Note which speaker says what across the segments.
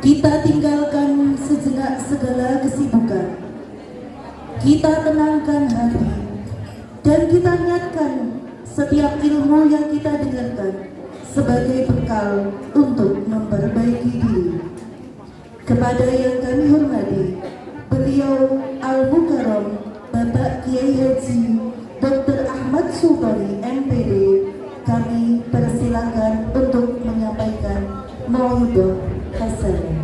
Speaker 1: Kita tinggalkan sejenak segala kesibukan. Kita tenangkan hati dan kita niatkan setiap ilmu yang kita dengarkan sebagai bekal untuk memperbaiki diri. Kepada yang kami hormati, beliau Al-Mukarram Bapak Kiai Haji Dr. Ahmad Subari MPD, kami persilakan untuk menyampaikan mau'idhah hasanah.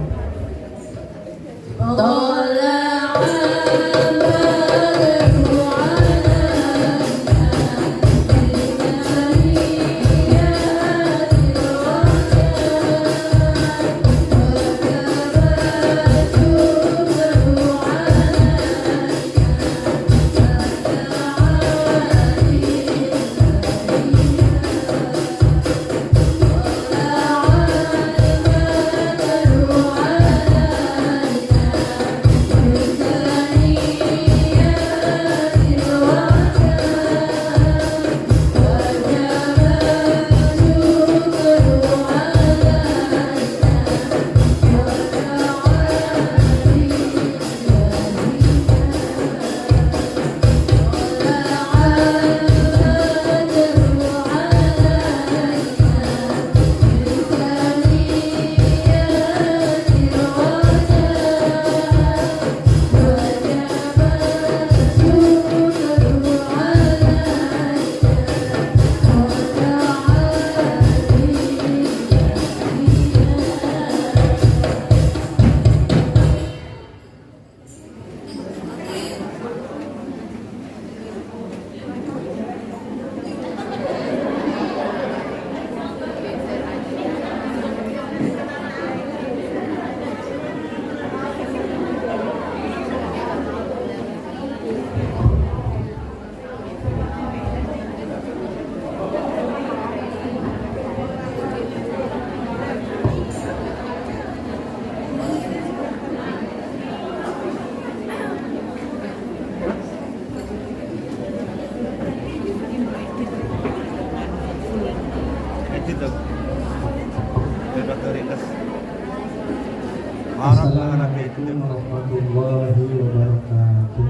Speaker 2: Assalamualaikum warahmatullahi wabarakatuh.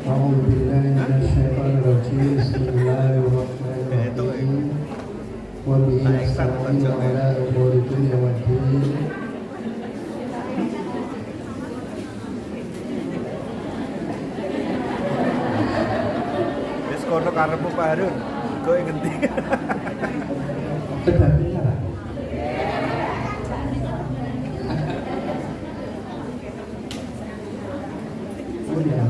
Speaker 2: A'udzu billahi minasyaitonir rajim. Bismillahirrahmanirrahim. Wa bihi nasta'inu ala umuri dunya waddin.
Speaker 3: Kono karepmu Pak Harun, kowe ngendi?
Speaker 2: Tergantinya lah. Oh ya.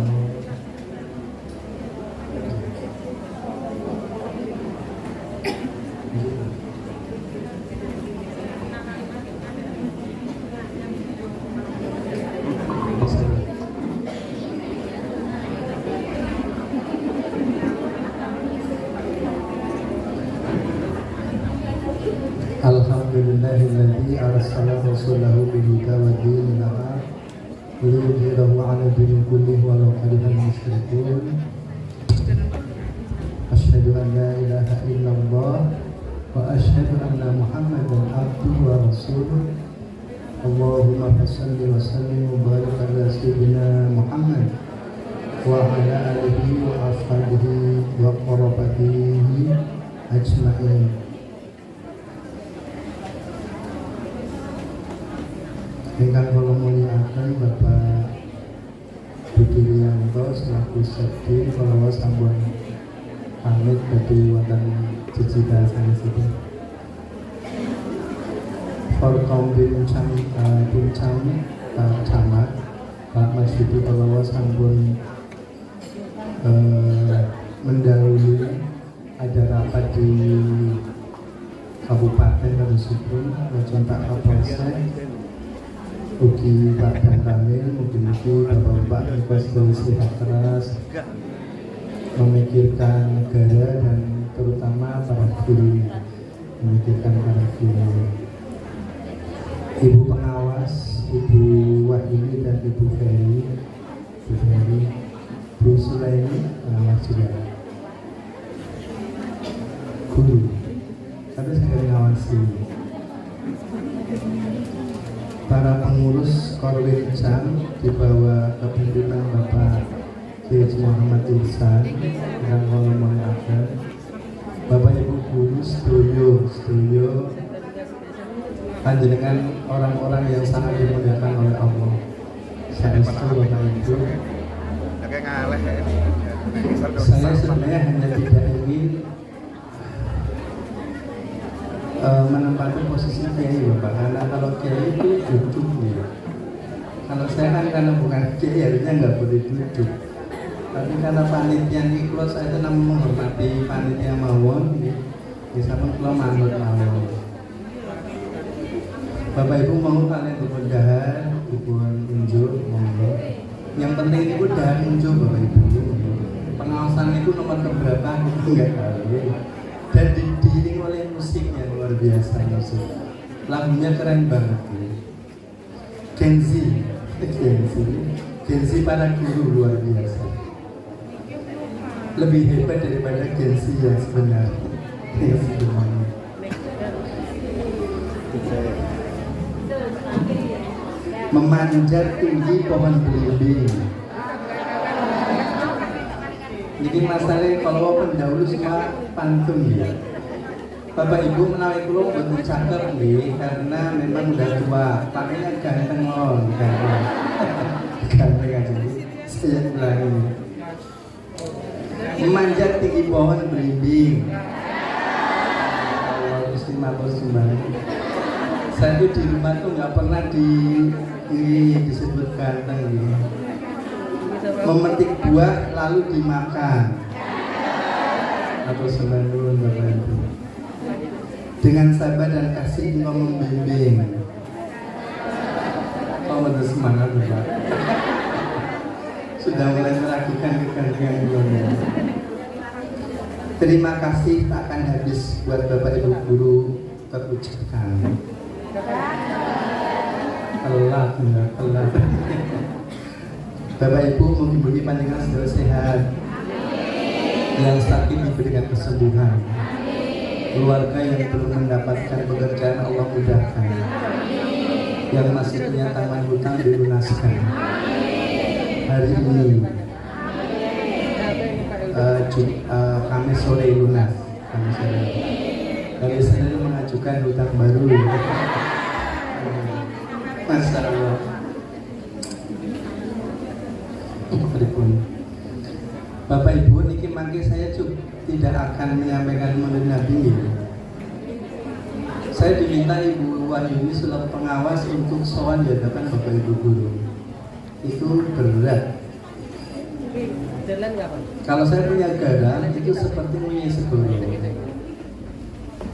Speaker 2: Alhamdulillahilladzi arsala rasulahu bil-huda wa dinil haq liyudhhirahu 'ala dini kullihi walau karihal musyrikun. Asyhadu an la ilaha illallah wa asyhadu anna Muhammadan abduhu wa rasuluh. Allahumma shalli wa sallim wa barik ala sayyidina Muhammad wa ala alihi wa ashabihi wa qarabatihi ajma'in. Ingkang kula mulyakaken Bapak Budi Riyanto selaku Sekjen kula sampun pamit badhe wonten jejibah sanesipun. Forkom Bincang Camat Pak Mas Yudi kula sampun mendahului ada rapat di Kabupaten Wonosobo Rajon Pak Kapolsek ugi Pak Dan Kamil, mugi-mugi Bapak-bapak Investor sehat keras memikirkan negara dan terutama para guru, memikirkan para guru. Ibu pengawas, Ibu Wahyuni dan Ibu Ferry, Bu Sulaimi pengawas juga. kasih. Para pengurus Korwil Jam di bawah kepemimpinan Bapak Kiai Muhammad Ihsan yang ngomong akan, Bapak Ibu guru sedoyo panjenengan orang-orang yang sangat dimuliakan oleh Allah. Saestu Bapak Ibu.
Speaker 3: Kayak ngaleh ya.
Speaker 2: Saya sebenarnya hanya tidak ingin menempati posisinya Kiai Bapak, karena kalau Kiai itu duduk ya. Kalau saya kan karena bukan Kiai harusnya nggak boleh duduk. Tapi karena panitia ini kalau saya itu menghormati panitia mawon, bisa pun kalau manut mawon. Bapak Ibu mau kalian dipundahar, dipun unjuk, monggo. Yang penting itu dahar unjuk Bapak Ibu. Pengawasan itu nomor keberapa itu nggak tahu. Dan diiringi oleh musik yang luar biasa, musik. Lagunya keren banget ya. Gen Z para guru luar biasa. Lebih hebat daripada Gen Z yang sebenarnya. Memanjat tinggi pohon belimbing. Jadi masalahnya kalau pendahulu semua pantun ya. Bapak Ibu menawi kula mboten cakep nggih karena memang udah tua, pakainya ganteng loh, ganteng aja. Saya bilang ini. Memanjat tinggi pohon belimbing. Allah Gusti matur sembah. Saya itu di rumah tuh nggak pernah disebut ganteng gitu. Memetik buah lalu dimakan. Atau semandun Bapak Ibu. Dengan sabar dan kasih engkau membimbing. Oh, ada semangat Bapak. Sudah mulai meragukan kegantengan belum. Terima kasih tak akan habis buat Bapak Ibu guru terucapkan. Telat. Bapak Ibu mugi-mugi panjenengan sedaya sehat. Yang sakit diberikan kesembuhan. Keluarga yang belum mendapatkan pekerjaan Allah mudahkan. Yang masih punya tanggungan hutang dilunaskan. Hari ini Kamis sore lunas. Dari Senin mengajukan hutang baru. Masya Allah. Bapak Ibu, niki mangke saya tidak akan menyampaikan maulid Nabi. Saya diminta Ibu Wahyuni selaku pengawas untuk sowan di hadapan Bapak Ibu guru. Itu berat. Kalau saya punya garam itu seperti punya sebelum.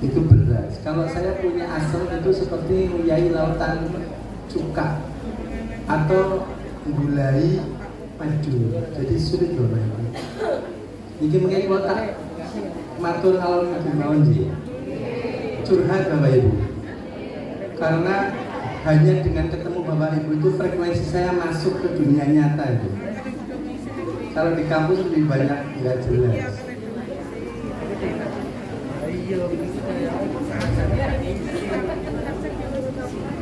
Speaker 2: Itu berat. Kalau saya punya asam itu seperti nguyai lautan cuka atau gulai madu. Jadi sulit loh Bapak. Ini mungkin kotak matur alon mau curhat Bapak Ibu. Karena hanya dengan ketemu Bapak Ibu itu frekuensi saya masuk ke dunia nyata itu. Kalau di kampus lebih banyak nggak jelas.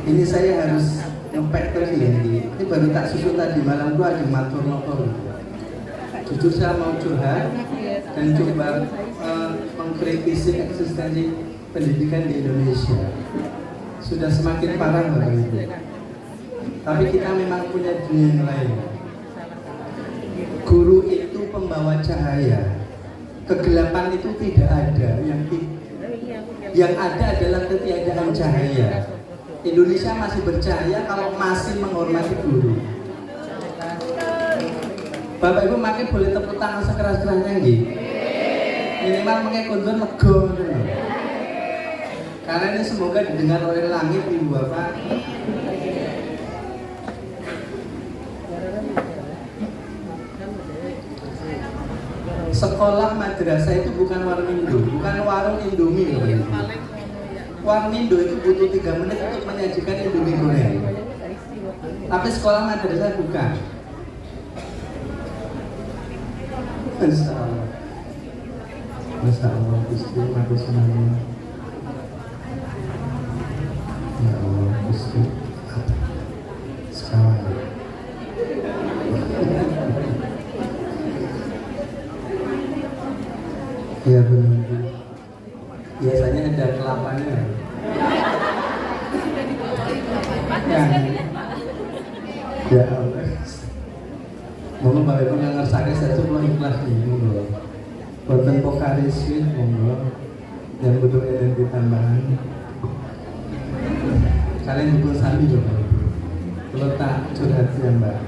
Speaker 2: Ini saya harus ngepek terus ya. Ini baru tak susun tadi malam tuh ada matur motor. Jujur saya mau curhat dan coba mengkritisi eksistensi pendidikan di Indonesia. Sudah semakin parah Bapak Ibu. Tapi kita memang punya dunia yang lain. Guru itu pembawa cahaya. Kegelapan itu tidak ada. Yang ada adalah ketiadaan cahaya. Indonesia masih bercahaya kalau masih menghormati guru. Bapak Ibu makin boleh tepuk tangan sekeras-kerasnya nggih. Minimal makin kondur lega gitu. Karena ini semoga didengar oleh langit Ibu Bapak. Sekolah madrasah itu bukan warung Indo, bukan warung Indomie loh. Warung Indo itu butuh 3 menit untuk menyajikan Indomie goreng. Tapi sekolah madrasah bukan. Masya Allah. Masya Allah, Gusti, aku senang. Ya Allah, Gusti. Sekarang. Ya benar. Biasanya ada kelapanya. Ya Allah. Monggo Bapak Ibu yang ngersake saya tuh ikhlas nih, monggo. Boten pokaris sih, monggo. Yang butuh energi tambahan. Kalian dukung sami loh Bapak Ibu. Kalau tak curhat ya Mbak.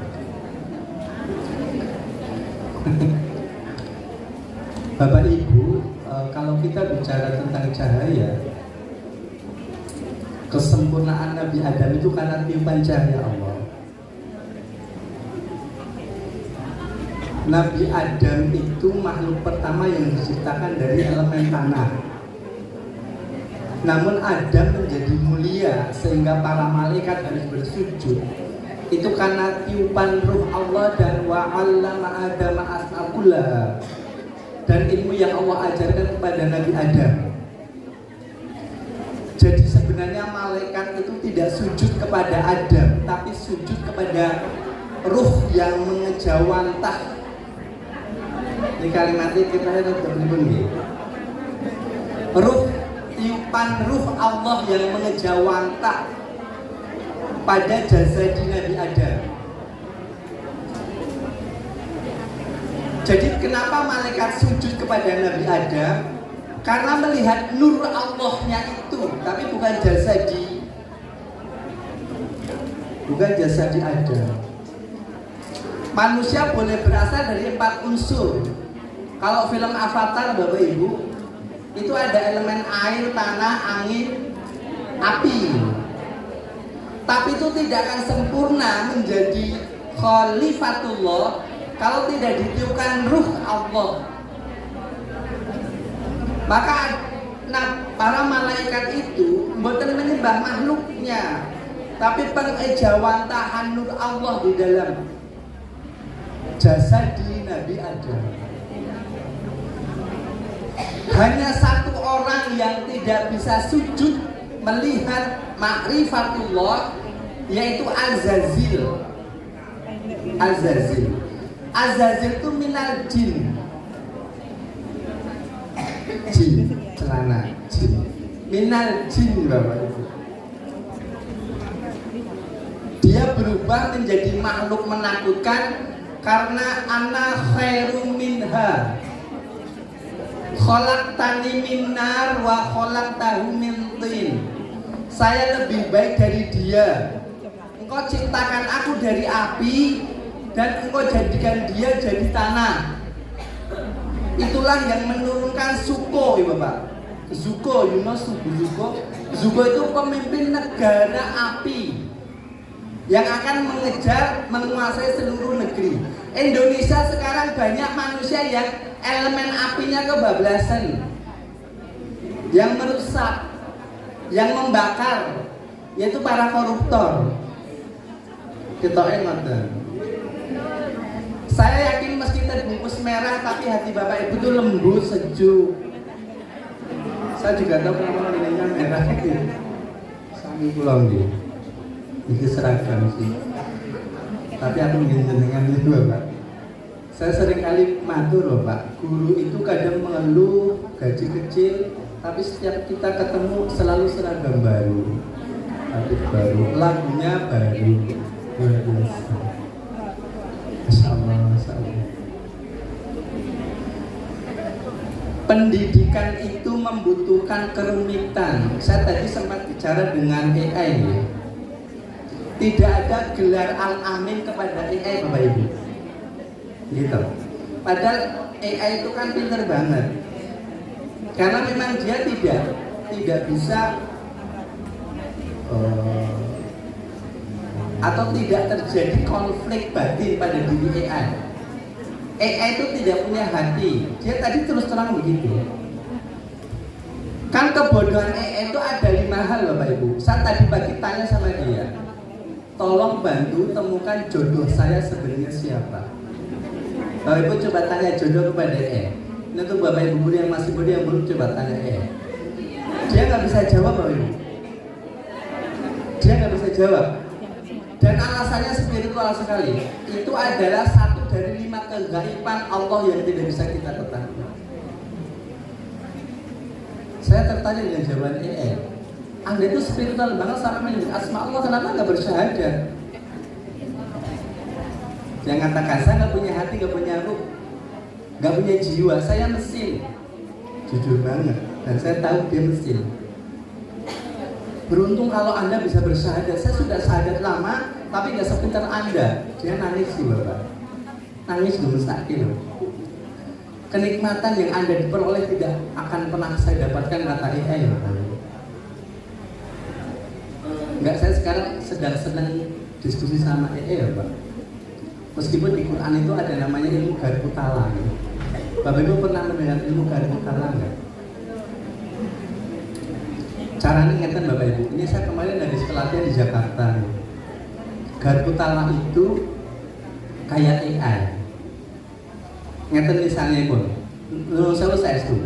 Speaker 2: Bapak Ibu, kalau kita bicara tentang cahaya, kesempurnaan Nabi Adam itu karena tiupan cahaya Allah. Nabi Adam itu makhluk pertama yang diciptakan dari elemen tanah. Namun Adam menjadi mulia sehingga para malaikat harus bersujud. Itu karena tiupan ruh Allah dan wa'allama Adam as'akullah, dan ilmu yang Allah ajarkan kepada Nabi Adam. Jadi sebenarnya malaikat itu tidak sujud kepada Adam, tapi sujud kepada ruh yang mengejawantah. Ini kalimatnya kita harus berbunyi. Ruh, tiupan ruh Allah yang mengejawantah pada jasad Nabi Adam. Jadi kenapa malaikat sujud kepada Nabi Adam? Karena melihat nur Allahnya itu, tapi bukan jasadi. Bukan jasadi Adam. Manusia boleh berasal dari 4 unsur. Kalau film Avatar Bapak Ibu, itu ada elemen air, tanah, angin, api. Tapi itu tidak akan sempurna menjadi khalifatullah kalau tidak ditiupkan ruh Allah. Maka para malaikat itu bukan menyembah makhluknya, tapi pengejawantahan nur Allah di dalam jasad di Nabi Adam. Hanya satu orang yang tidak bisa sujud melihat ma'rifatullah, yaitu Azazil. Azazil itu minal jin. Jin, celana jin. Minal jin Bapak Ibu. Dia berubah menjadi makhluk menakutkan karena ana khairum minha. Khalaqtani min nar wa khalaqtahu min tin. Saya lebih baik dari dia. Engkau ciptakan aku dari api dan engkau jadikan dia jadi tanah. Itulah yang menurunkan Zuko ya Bapak. Zuko, Zuko itu pemimpin negara api yang akan mengejar, menguasai seluruh negeri. Indonesia sekarang banyak manusia yang elemen apinya kebablasan, yang merusak, yang membakar, yaitu para koruptor. Ketoke ngoten. Saya yakin meski terbungkus merah, tapi hati Bapak Ibu itu lembut, sejuk. Saya juga tahu kenapa nilainya merah itu. Sami pulang di. Ini seragam sih. Tapi aku dengan itu Bapak. Saya sering kali matur loh Pak, guru itu kadang mengeluh gaji kecil, tapi setiap kita ketemu selalu seragam baru, habis baru, lagunya baru, luar biasa. Masya Allah, Masya Allah. Pendidikan itu membutuhkan kerumitan. Saya tadi sempat bicara dengan AI. Tidak ada gelar al-amin kepada AI Bapak Ibu. Gitu. Padahal AI itu kan pinter banget. Karena memang dia tidak bisa atau tidak terjadi konflik batin pada diri AI. AI itu tidak punya hati. Dia tadi terus terang begitu. Kan kebodohan AI itu ada 5 hal Bapak Ibu. Saya tadi pagi tanya sama dia, tolong bantu temukan jodoh saya sebenarnya siapa. Bapak Ibu coba tanya jodoh kepada Ini untuk Bapak Ibu yang masih muda yang belum coba tanya Dia nggak bisa jawab Bapak Ibu.
Speaker 4: Dia nggak bisa jawab. Dan alasannya spiritual sekali. Itu adalah satu dari 5 kegaiban Allah yang tidak bisa kita ketahui. Saya tertarik dengan jawaban Anda itu spiritual banget sampai menyebut asma Allah, kenapa nggak bersyahadat? Yang katakan saya nggak punya hati, nggak punya ruh, nggak punya jiwa, saya mesin. Jujur banget, dan saya tahu dia mesin. Beruntung kalau Anda bisa bersyahadat. Saya sudah syahadat lama, tapi nggak sepintar Anda. Dia nangis sih Bapak, nangis gemesakil. Kenikmatan yang Anda diperoleh tidak akan pernah saya dapatkan, kata ya Bapak. Enggak, saya sekarang sedang senang diskusi sama ya Pak. Meskipun di Quran itu ada namanya ilmu garpu talang. Bapak Ibu pernah mendengar ilmu garpu talang nggak? Caranya ngeten Bapak Ibu. Ini saya kemarin dari pelatihan di Jakarta. Garpu talang itu kayak AI. Ngeten misalnya pun. Saya itu.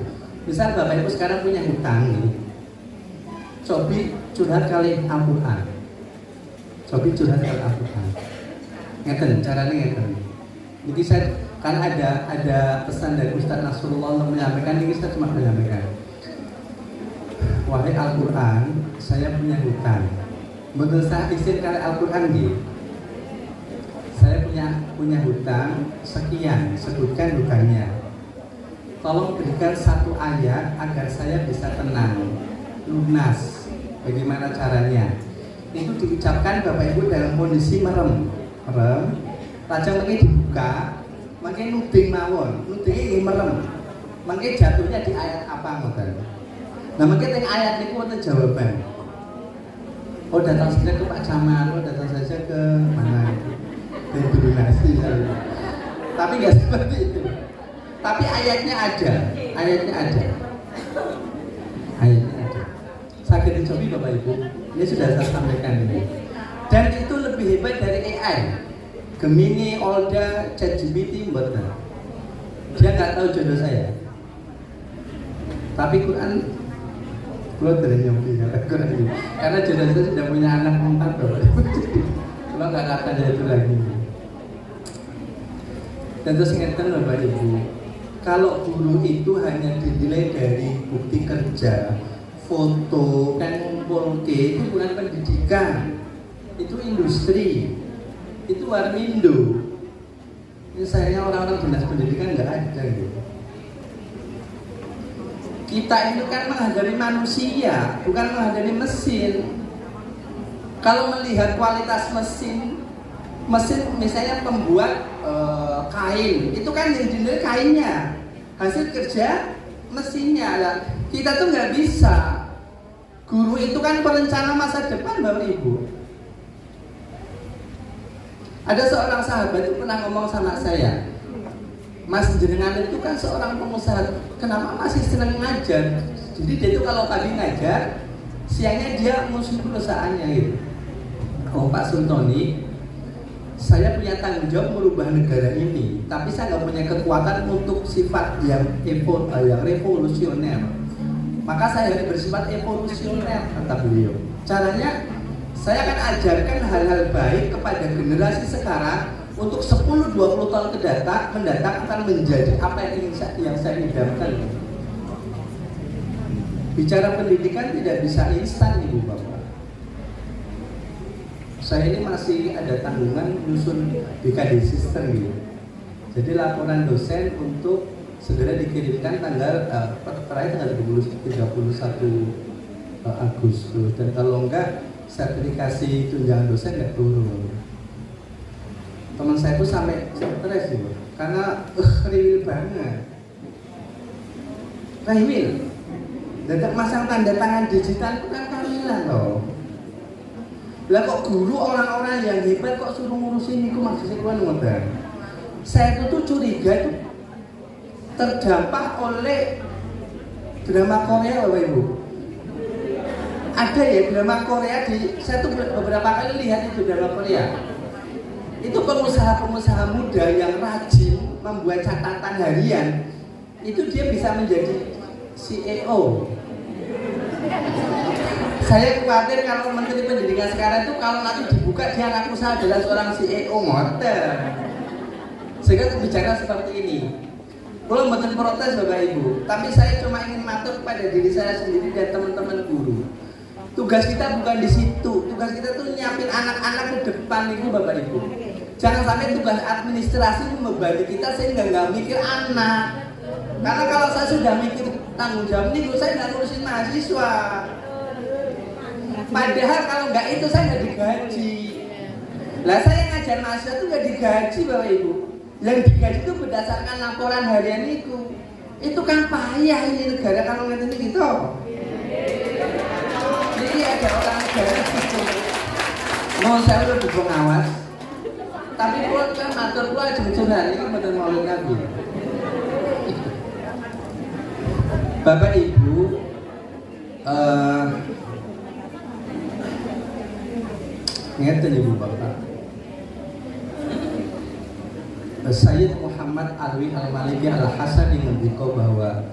Speaker 4: Misal Bapak Ibu sekarang punya hutang nih. Cobi curhat kali Al-Quran. Cobi curhat kali Al-Quran. Ngeten, caranya ngeten. Jadi saya kan ada pesan dari Ustaz Nasrullah untuk menyampaikan, ini saya cuma menyampaikan. Wahai Al-Quran, saya punya hutang. Betul saya isin kali Al-Quran gitu. Saya punya hutang sekian, sebutkan hutangnya. Tolong berikan satu ayat agar saya bisa tenang, lunas. Bagaimana caranya? Itu diucapkan Bapak Ibu dalam kondisi merem. Lajeng mengki dibuka, mengki nuding mawon, nudingnya ini merem, mengki jatuhnya di ayat apa ngoten. Nah mengki teng ayat niku wonten jawaban. Oh datang saja ke Pak Jamal, oh datang saja ke mana itu, ke donasi. Tapi nggak seperti itu. Tapi ayatnya ada, ayatnya ada. Sakit dicobi Bapak Ibu, ini sudah saya sampaikan ini. Dan itu lebih hebat dari AI. Gemini, Olda, ChatGPT, mboten. Dia nggak tahu jodoh saya. Tapi Quran, kalau dari nyambi Quran ini, karena jodoh saya sudah punya anak 4 Bapak Ibu. Kalau nggak akan ada itu lagi. Dan terus ngeten Bapak Ibu, kalau guru itu hanya dinilai dari bukti kerja, foto, kan ngumpul itu bukan pendidikan. Itu industri, itu warmindo. Ini sayangnya orang-orang dinas pendidikan nggak ada gitu. Kita itu kan menghadiri manusia, bukan menghadiri mesin. Kalau melihat kualitas mesin misalnya pembuat kain, itu kan yang dinilai kainnya, hasil kerja mesinnya. Lah, kita tuh nggak bisa. Guru itu kan perencana masa depan Bapak Ibu. Ada seorang sahabat itu pernah ngomong sama saya, Mas jenengan itu kan seorang pengusaha, kenapa masih senang ngajar? Jadi dia itu kalau pagi ngajar, siangnya dia ngurus perusahaannya gitu. Oh Pak Suntoni, saya punya tanggung jawab merubah negara ini, tapi saya nggak punya kekuatan untuk sifat yang revolusioner. Maka saya harus bersifat evolusioner, kata beliau. Caranya, saya akan ajarkan hal-hal baik kepada generasi sekarang untuk 10-20 tahun mendatang akan menjadi apa yang saya idamkan. Bicara pendidikan tidak bisa instan Ibu Bapak. Saya ini masih ada tanggungan menyusun BKD System gitu. Jadi laporan dosen untuk segera dikirimkan terakhir tanggal 31 Agustus, dan kalau enggak sertifikasi tunjangan dosen nggak turun. Teman saya itu sampai stres gitu, karena riwil banget. Riwil, dadak masang tanda tangan digital itu kan kamilan loh. Lah kok guru orang-orang yang hebat kok suruh ngurusin itu, maksudnya kan ngoten. Saya tuh curiga itu terdampak oleh drama Korea Bapak Ibu. Ada ya drama Korea saya tuh beberapa kali lihat itu drama Korea. Itu pengusaha-pengusaha muda yang rajin membuat catatan harian, itu dia bisa menjadi CEO. Saya khawatir kalau Menteri Pendidikan sekarang itu kalau nanti dibuka dia ngaku saya adalah seorang CEO motor. Sehingga kebijakan seperti ini. Belum betul protes Bapak Ibu, tapi saya cuma ingin matur kepada diri saya sendiri dan teman-teman guru. Tugas kita bukan di situ, tugas kita tuh nyiapin anak-anak ke depan itu Bapak Ibu. Jangan sampai tugas administrasi membebani kita sehingga nggak mikir anak. Karena kalau saya sudah mikir tanggung jawab ini, saya nggak ngurusin mahasiswa. Padahal kalau nggak itu saya nggak digaji. Lah saya ngajar mahasiswa itu nggak digaji Bapak Ibu. Yang digaji itu berdasarkan laporan harian itu kan payah ini negara kalau ngerti gitu. Jadi ada orang negara gitu. Mau saya lebih pengawas, tapi pun kan matur pula jujur-jujuran ini betul maulid Nabi. Bapak Ibu, ngerti Ibu Bapak. Sayyid Muhammad Alwi Al-Maliki Al-Hasani mendikau bahwa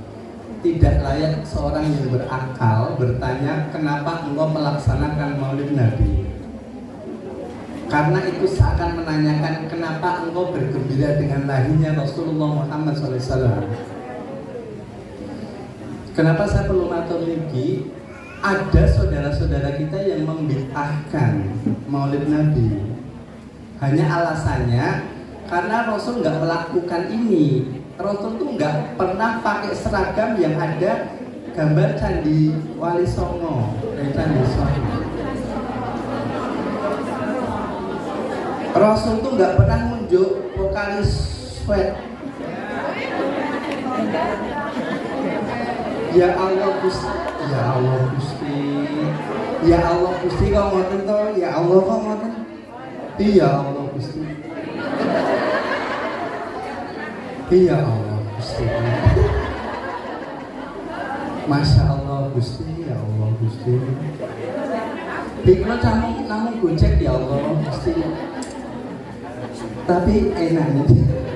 Speaker 4: tidak layak seorang yang berakal bertanya kenapa engkau melaksanakan maulid Nabi. Karena itu seakan menanyakan kenapa engkau bergembira dengan lahirnya Rasulullah Muhammad SAW. Kenapa saya perlu matur niki? Ada saudara-saudara kita yang membid'ahkan maulid Nabi. Hanya alasannya karena Rasul nggak melakukan ini. Rasul tuh nggak pernah pakai seragam yang ada gambar Candi Wali Songo. Candi Songo. Rasul tuh nggak pernah nunjuk vokalis sweat. Ya Allah Gusti, ya Allah Gusti, ya Allah Gusti kok ngoten to? Ya Allah kok ngoten? Iya Allah Gusti. Iya Allah Gusti. Masya Allah Gusti, ya Allah Gusti. Pikirnya namun gojek ya Allah Gusti. Tapi enak nih.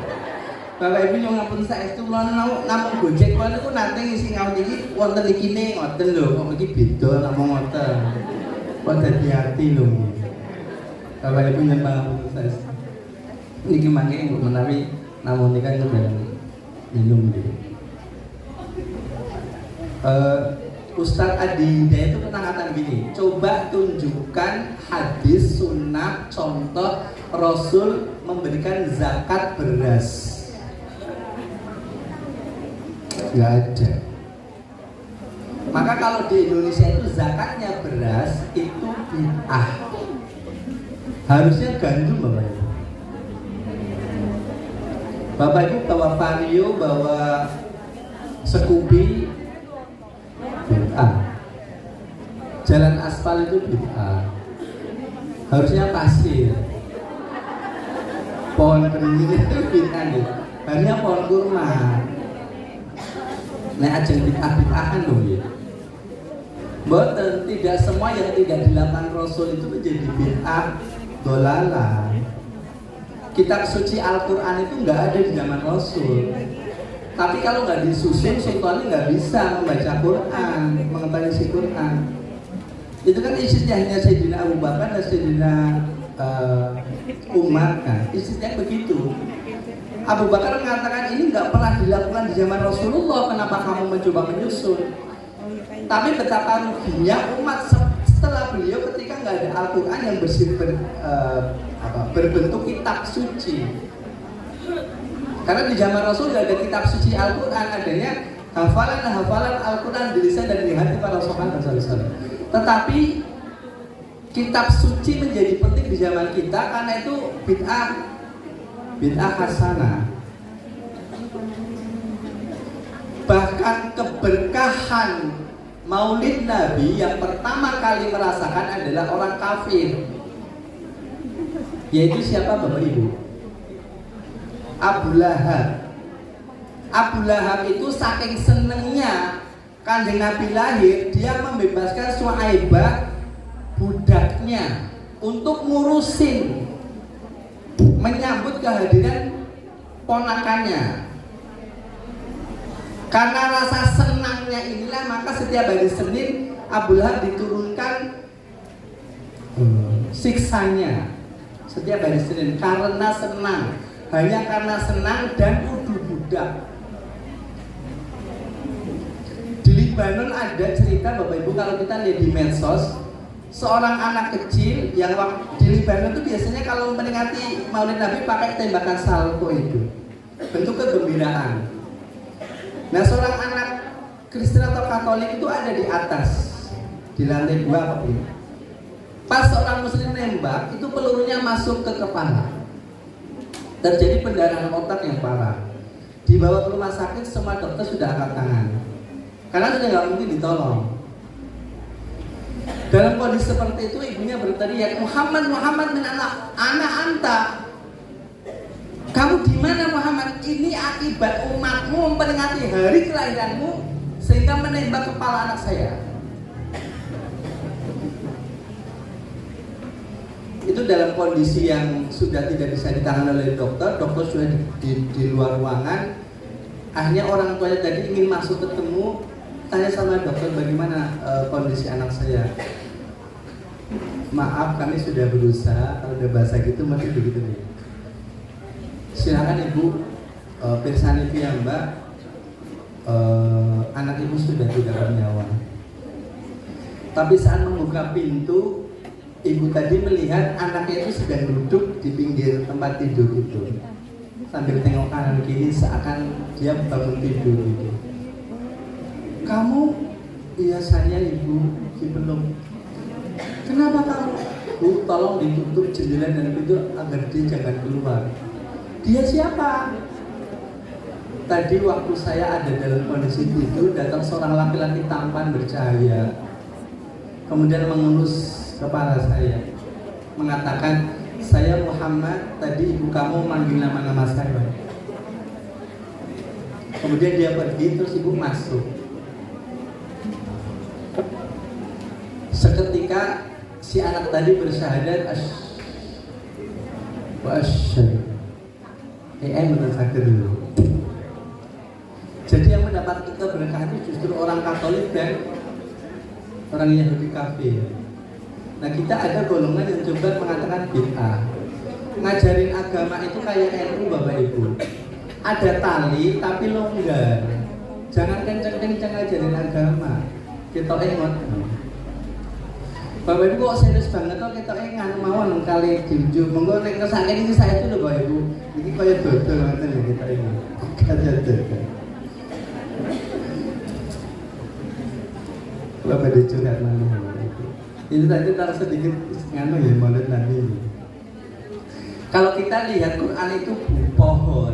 Speaker 4: Bapak Ibu yang ngapun saya itu namun gojek kalau itu nanti ngisi ngawut ini wonten iki nih ngoten lho, kok iki beda namun ngoten. Kok hati-hati lho. Bapak Ibu yang ngapun saya. Niki mangke mbok menawi namun ini kan udah minum gitu. Ustadz Adi Hidayah itu kata gini, coba tunjukkan hadis sunnah contoh Rasul memberikan zakat beras. Gak ada. Maka kalau di Indonesia itu zakatnya beras itu bid'ah. Harusnya gandum Bapak Ibu. Bapak Ibu bawa vario, bawa Scoopy, bid'ah. Jalan aspal itu bid'ah. Harusnya pasir. Pohon beringin itu bid'ah nih. Harusnya pohon kurma. Nah ajeng bid'ah-bid'ahan loh ya. Boten, tidak semua yang tidak dilakukan Rasul itu menjadi bid'ah dolalah. Kitab suci Al-Quran itu nggak ada di zaman Rasul. Tapi kalau nggak disusun, sultan nggak bisa membaca Quran, mengetahui isi Quran. Itu kan istihadnya Sayyidina Abu Bakar dan Sayyidina Umar kan. Istihadnya begitu. Abu Bakar mengatakan ini nggak pernah dilakukan di zaman Rasulullah. Kenapa kamu mencoba menyusun? Tapi betapa ruginya umat setelah beliau ketika nggak ada Al-Quran yang berbentuk kitab suci. Karena di zaman Rasul nggak ada kitab suci Al-Quran, adanya hafalan Al-Quran di lisan dan di hati para sahabat dan sahabat. Tetapi kitab suci menjadi penting di zaman kita karena itu bid'ah hasanah. Bahkan keberkahan Maulid Nabi yang pertama kali merasakan adalah orang kafir. Yaitu siapa Bapak Ibu? Abu Lahab. Abu Lahab itu saking senengnya Kanjeng Nabi lahir, dia membebaskan Suhaibah budaknya untuk ngurusin menyambut kehadiran ponakannya. Karena rasa senangnya inilah maka setiap hari Senin Abu Lahab diturunkan siksanya setiap hari Senin karena senang, hanya karena senang dan udu budak. Di Libanon ada cerita Bapak Ibu, kalau kita lihat di medsos, seorang anak kecil yang di Libanon itu biasanya kalau memperingati Maulid Nabi pakai tembakan salvo itu, bentuk kegembiraan. Nah, seorang anak Kristen atau Katolik itu ada di atas, di lantai 2 apa ini. Pas seorang Muslim nembak, itu pelurunya masuk ke kepala. Terjadi pendarahan otak yang parah. Dibawa ke rumah sakit, semua dokter sudah angkat tangan, karena sudah nggak mungkin ditolong. Dalam kondisi seperti itu, ibunya berteriak, Muhammad, Muhammad min anak anta. Kamu di mana Muhammad? Ini akibat umatmu memperingati hari kelahiranmu sehingga menembak kepala anak saya. Itu dalam kondisi yang sudah tidak bisa ditangani oleh dokter sudah di luar ruangan. Akhirnya orang tuanya tadi ingin masuk ketemu, tanya sama dokter bagaimana kondisi anak saya. Maaf, kami sudah berusaha, kalau udah bahasa gitu masih begitu nih. Silakan ibu pirsani ya mbak, anak ibu sudah tidak bernyawa. Tapi saat membuka pintu, ibu tadi melihat anaknya itu sedang duduk di pinggir tempat tidur itu, sambil tengok kanan kiri seakan dia bangun tidur gitu. Kamu? Iya saya ibu. Belum. Kenapa kamu? Bu, tolong ditutup jendela dan pintu agar dia jangan keluar. Dia siapa? Tadi waktu saya ada dalam kondisi tidur, datang seorang laki-laki tampan bercahaya, kemudian mengelus kepala saya, mengatakan, saya Muhammad, tadi ibu kamu manggil nama-nama saya. Kemudian dia pergi, terus ibu masuk. Seketika si anak tadi bersyahadat benar dulu. Jadi yang mendapat kita berkah itu justru orang Katolik dan orang Yahudi kafir. Nah, kita ada golongan yang coba mengatakan bid'ah. Ngajarin agama itu kayak NU Bapak Ibu. Ada tali tapi longgar. Jangan kenceng-kenceng ngajarin agama. Kita ingat. Bapak Ibu kok serius banget kok kita nganu mawon kali diunjuk. Monggo nek kersane iki saya itu lho Bapak Ibu. Iki kaya dodol ngoten ya kita ini. Kaya dodol. Bapak dicurhat mana? Itu tadi taruh sedikit nganu ya Maulid Nabi ini. Kalau kita lihat Quran itu pohon,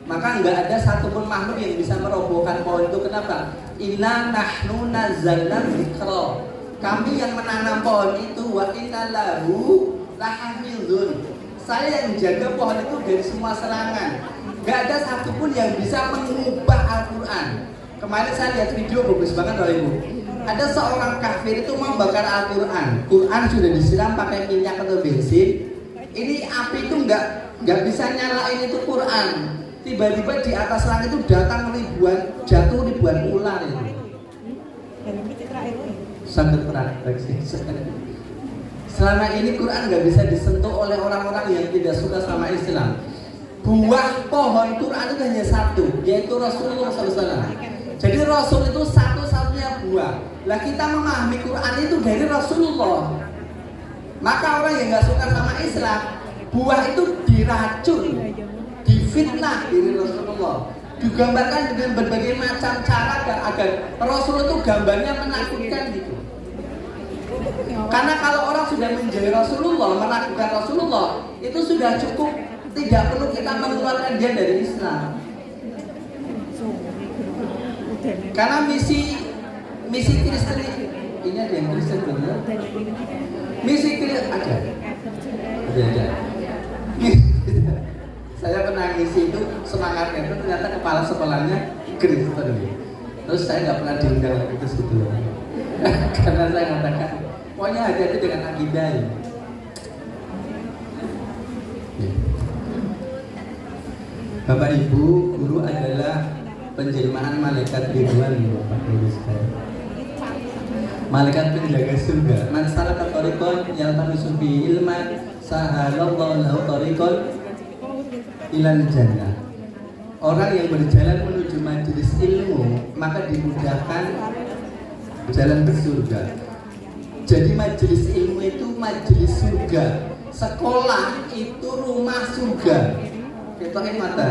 Speaker 4: maka nggak ada satupun makhluk yang bisa merobohkan pohon itu. Kenapa? Inna nahnu nazzalna dzikra. Kami yang menanam pohon itu, wa inna lahu lahafizun. Saya yang menjaga pohon itu dari semua serangan. Nggak ada satupun yang bisa mengubah Al-Quran. Kemarin saya lihat video bagus banget Bapak Ibu. Ada seorang kafir itu membakar Al-Quran. Quran sudah disiram pakai minyak atau bensin. Ini api itu nggak bisa nyalain itu Quran. Tiba-tiba di atas langit itu datang jatuh ribuan ular itu. Sangat praktek sih. Selama ini Quran nggak bisa disentuh oleh orang-orang yang tidak suka sama Islam. Buah pohon Quran itu hanya satu, yaitu Rasulullah SAW. Jadi Rasul itu satu-satunya buah. Lah kita memahami Quran itu dari Rasulullah. Maka orang yang nggak suka sama Islam, buah itu diracun, difitnah dari Rasulullah. Digambarkan dengan berbagai macam cara agar Rasul itu gambarnya menakutkan gitu. Karena kalau orang sudah menjadi Rasulullah, menakutkan Rasulullah, itu sudah cukup, tidak perlu kita mengeluarkan dia dari Islam. Karena misi Kristen ini ada yang Kristen benar. Misi Kristen ada. Saya pernah ngisi itu semangatnya itu ternyata kepala sekolahnya Kristen. Terus saya nggak pernah diundang ke situ. Karena saya mengatakan, pokoknya hati-hati dengan akidah ya. Bapak Ibu, guru adalah penjelmaan malaikat Ridwan Bapak Ibu sekalian. malaikat penjaga surga. Man salaka tariqan yaltamisu fihi ilman sahalallahu lahu tariqan ilal jannah. Orang yang berjalan menuju majelis ilmu maka dimudahkan jalan ke surga. Jadi majelis ilmu itu majelis surga. Sekolah itu rumah surga. Kita mata.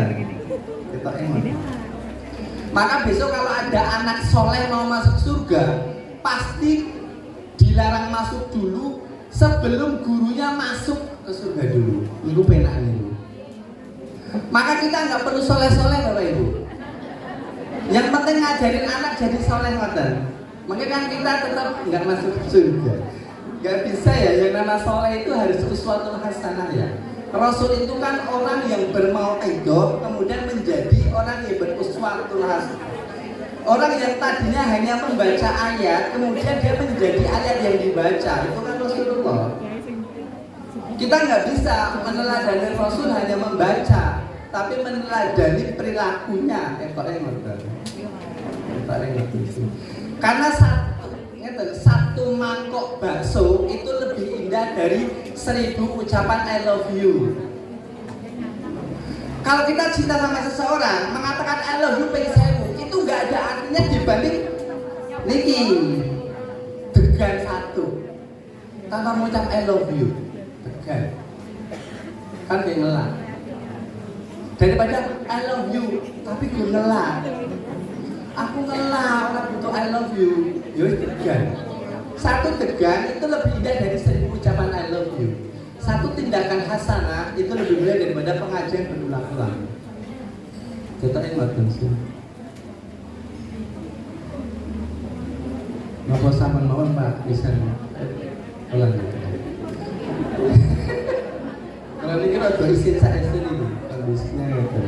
Speaker 4: Maka besok kalau ada anak soleh mau masuk surga, pasti dilarang masuk dulu sebelum gurunya masuk ke surga dulu. Itu penak itu. Maka kita nggak perlu soleh-soleh Bapak Ibu. Yang penting ngajarin anak jadi soleh ngoten. Makanya kan kita tetap nggak masuk surga. Nggak bisa ya, yang nama soleh itu harus uswatul hasanah ya. Rasul itu kan orang yang bermau'idhah kemudian menjadi orang yang beruswatul hasanah. Orang yang tadinya hanya membaca ayat kemudian dia menjadi ayat yang dibaca. Itu kan Rasulullah. Kita nggak bisa meneladani Rasul hanya membaca, tapi meneladani perilakunya. Karena satu mangkok bakso itu lebih indah dari 1000 ucapan I love you. Kalau kita cinta sama seseorang, mengatakan I love you pengen 1000, itu nggak ada artinya dibanding niki degan satu tanpa mengucap I love you. Degan kan kayak ngelak. Daripada I love you tapi gue ngelak. Aku ngelak, orang butuh I love you. Yus degan. Satu degan itu lebih indah dari 1000 ucapan I love you. Satu tindakan hasanah itu lebih mulia daripada pengajian berulang-ulang. Kita ingat sih. Napa sampean mawon Pak bisa ulang. Kalau ini rada isin saestu niku kondisinya ngoten.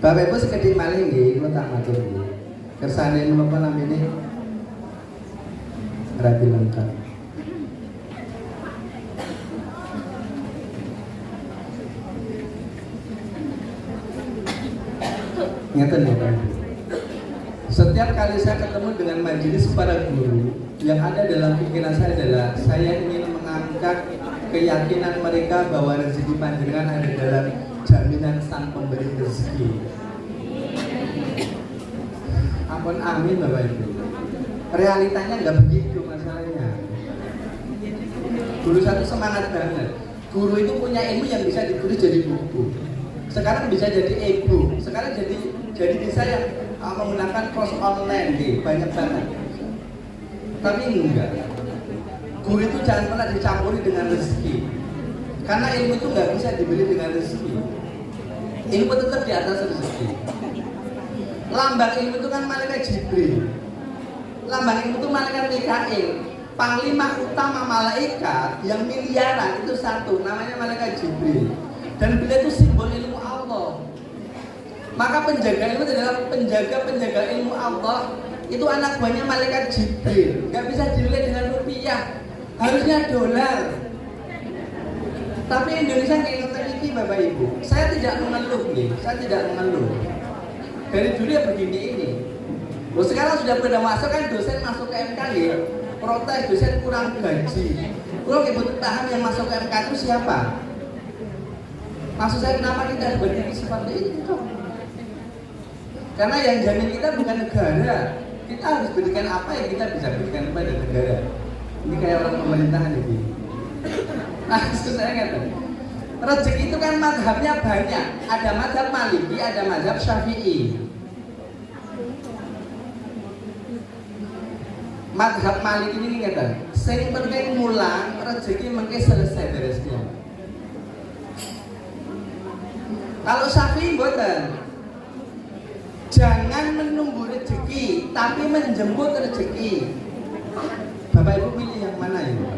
Speaker 4: Bapak Ibu sekedhik malih nggih kula tak matur nggih. Kersane menapa namine rapi lengkap. Ngeten ya Pak. Setiap kali saya ketemu dengan majelis para guru, yang ada dalam pikiran saya adalah saya ingin mengangkat keyakinan mereka bahwa rezeki panjenengan ada dalam jaminan sang pemberi rezeki. Ampun amin Bapak Ibu. Realitanya nggak begitu masalahnya. Guru satu semangat banget. Guru itu punya ilmu yang bisa ditulis jadi buku. Sekarang bisa jadi e-book. Sekarang jadi bisa yang menggunakan course online nih, banyak banget. Tapi enggak. Guru itu jangan pernah dicampuri dengan rezeki. Karena ilmu itu nggak bisa dibeli dengan rezeki. Ilmu tetap di atas rezeki. Lambang ilmu itu kan malaikat Jibril. Lambang ilmu itu malaikat Mikail. Panglima utama malaikat yang miliaran itu satu, namanya malaikat Jibril. Dan beliau itu simbol ilmu Allah. Maka penjaga ilmu adalah penjaga ilmu Allah. Itu anak buahnya malaikat Jibril. Gak bisa dinilai dengan rupiah, harusnya dolar. Tapi Indonesia kayak ngerti Bapak Ibu. Saya tidak mengeluh nih, saya tidak mengeluh. Dari dulu ya begini ini. Loh sekarang sudah pada masuk kan dosen masuk ke MK ya. Protes dosen kurang gaji. Kalau ibu paham yang masuk ke MK itu siapa? Maksud saya kenapa kita harus berdiri seperti itu? Karena yang jamin kita bukan negara. Kita harus berikan apa yang kita bisa berikan kepada negara. Ini kayak orang pemerintahan ini. Maksud saya kata, rezeki itu kan mazhabnya banyak. Ada mazhab Maliki, ada mazhab Syafi'i. Mazhab Maliki ini kata, sing penting mulang rezeki mengke selesai beresnya. Kalau Syafi'i mboten. Jangan menunggu rezeki, tapi menjemput rezeki. Bapak Ibu pilih yang mana ini?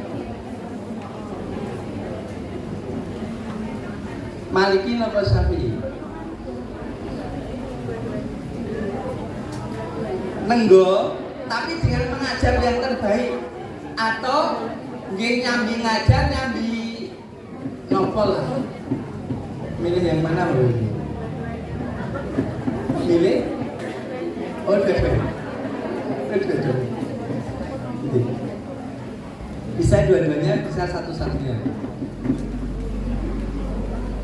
Speaker 4: Maliki atau Syafi'i? Nenggo, tapi dengan mengajar yang terbaik. Atau nyambi ngajar, nyambi nopol. Milih yang mana Bu? Milih? Oh, bisa dua-duanya, bisa satu-satunya.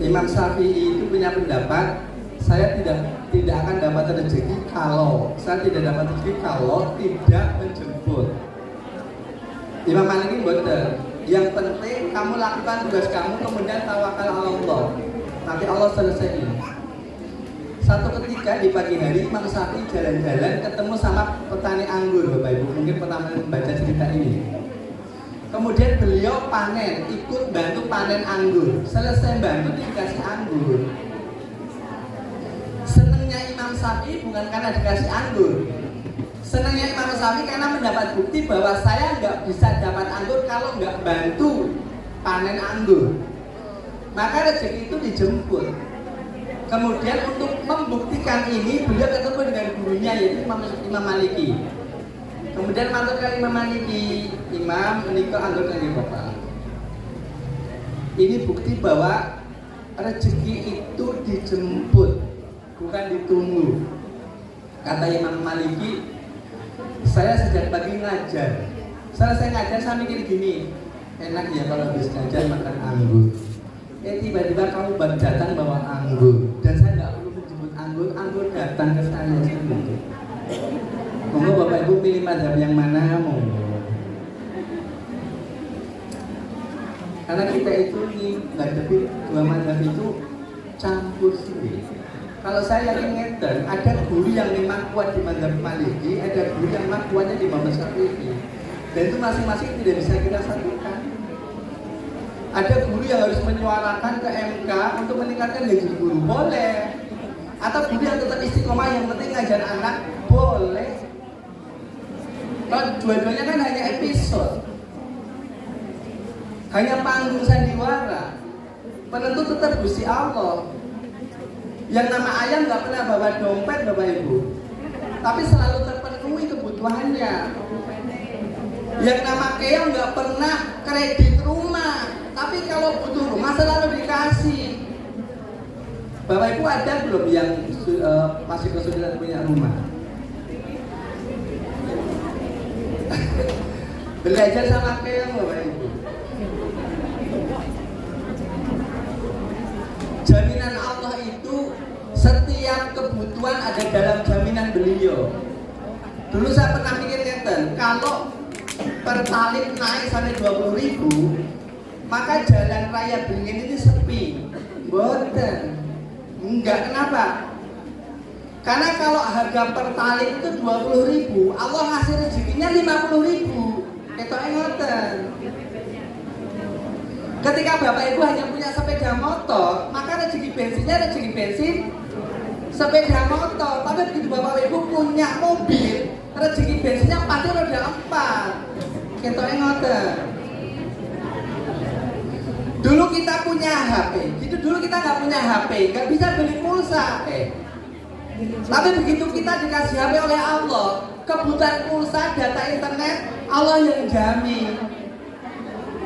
Speaker 4: Imam Syafi'i itu punya pendapat, saya tidak akan dapat rezeki kalau tidak menjemput. Imam Maliki betul. Yang penting kamu lakukan tugas kamu, kemudian tawakal Allah. Nanti Allah selesaiin. Satu ketika di pagi hari Imam Syafi'i jalan-jalan ketemu sama petani anggur, Bapak Ibu. Mungkin pertama membaca cerita ini. Kemudian beliau panen, ikut bantu panen anggur. Selesai bantu dikasih anggur. Senangnya Imam Syafi'i bukan karena dikasih anggur. Senangnya Imam Syafi'i karena mendapat bukti bahwa saya nggak bisa dapat anggur kalau nggak bantu panen anggur. Maka rezeki itu dijemput. Kemudian untuk membuktikan ini beliau ketemu dengan gurunya yaitu Imam Maliki. Kemudian matur kali Imam Maliki, Imam menikah anggur kali Bapak. Ini bukti bahwa rezeki itu dijemput, bukan ditunggu. Kata Imam Maliki, saya sejak pagi ngajar. Selesai ngajar saya mikir gini, enak ya kalau habis ngajar makan anggur. Tiba-tiba kamu baru datang bawa anggur, dan saya nggak perlu menjemput anggur, anggur datang ke saya sendiri. Monggo Bapak Ibu pilih mazhab yang mana, monggo. Karena kita itu menghadapi dua mazhab itu campur sendiri. Kalau saya yakin ngeten, ada guru yang memang kuat di mazhab Maliki, ada guru yang memang kuatnya di mazhab Syafi'i. Dan itu masing-masing tidak bisa kita satukan. Ada guru yang harus menyuarakan ke MK untuk meningkatkan gaji guru, boleh. Atau guru yang tetap istiqomah yang penting ngajar anak, boleh. Kalau dua-duanya kan hanya episode, hanya panggung sandiwara. Penentu tetap Gusti Allah. Yang nama ayam nggak pernah bawa dompet Bapak Ibu, tapi selalu terpenuhi kebutuhannya. Yang nama keong nggak pernah kredit rumah, tapi kalau butuh rumah selalu dikasih. Bapak Ibu ada belum yang masih kesulitan punya rumah? Belajar sama keong Bapak Ibu. Jaminan Allah itu setiap kebutuhan ada dalam jaminan beliau. Dulu saya pernah mikir ngeten, kalau pertalite naik sampai 20.000, maka jalan raya Beringin ini sepi. Boten. Enggak, kenapa? Karena kalau harga pertalite itu 20.000, Allah ngasih rezekinya 50.000. Ketoke ngoten. Ketika Bapak Ibu hanya punya sepeda motor, maka rezeki bensinnya rezeki bensin sepeda motor. Tapi begitu Bapak Ibu punya mobil, rezeki bensinnya pasti roda 4. Ketoke ngoten. Dulu kita punya HP, gitu dulu kita nggak punya HP, nggak bisa beli pulsa. Tapi begitu kita dikasih HP oleh Allah, kebutuhan pulsa, data internet, Allah yang jamin.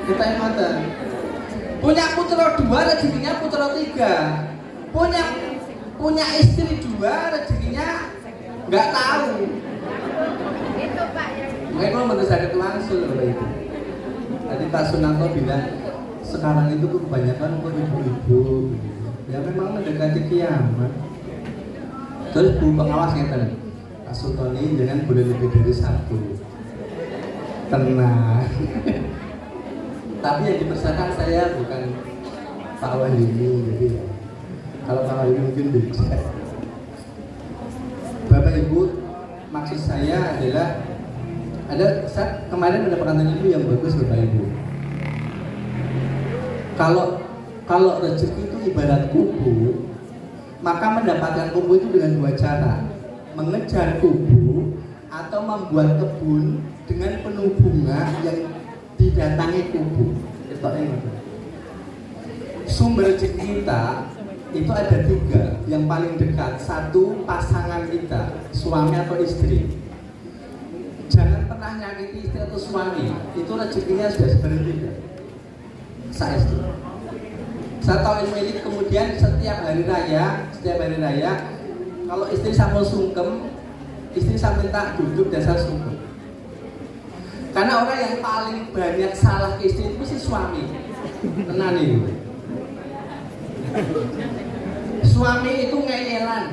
Speaker 4: Kita yang ngoten. Punya putra 2, rezekinya putra 3. Punya istri 2, rezekinya nggak tahu. Itu Pak ya. Mungkin kalau menurut saya langsung Bapak Ibu. Tadi Pak Sunanto bilang sekarang itu kebanyakan untuk ibu-ibu. Ya memang mendekati kiamat. Terus Bu pengawas ngeten, Pak Sultoni jangan boleh lebih dari 1. Tenang. Tapi yang dipersyaratkan saya bukan Pak Wahyuni, jadi ya, kalau Pak Wahyuni mungkin beda. Bapak Ibu, maksud saya adalah saya kemarin mendapatkan ilmu yang bagus Bapak Ibu. Kalau rezeki itu ibarat kubu, maka mendapatkan kubu itu dengan 2 cara: mengejar kubu atau membuat kebun dengan penuh bunga yang didatangi kubu. Sumber rezeki kita itu ada 3. Yang paling dekat, 1 pasangan kita, suami atau istri. Jangan pernah nyakiti istri atau suami, itu rezekinya sudah sebenarnya. Saya tahu ilmu ini. Kemudian setiap hari raya kalau istri sampun sungkem, istri saya minta duduk dan saya sungkem. Karena orang yang paling banyak salah ke istri itu si suami. Tenan ini. Suami itu ngeyelan.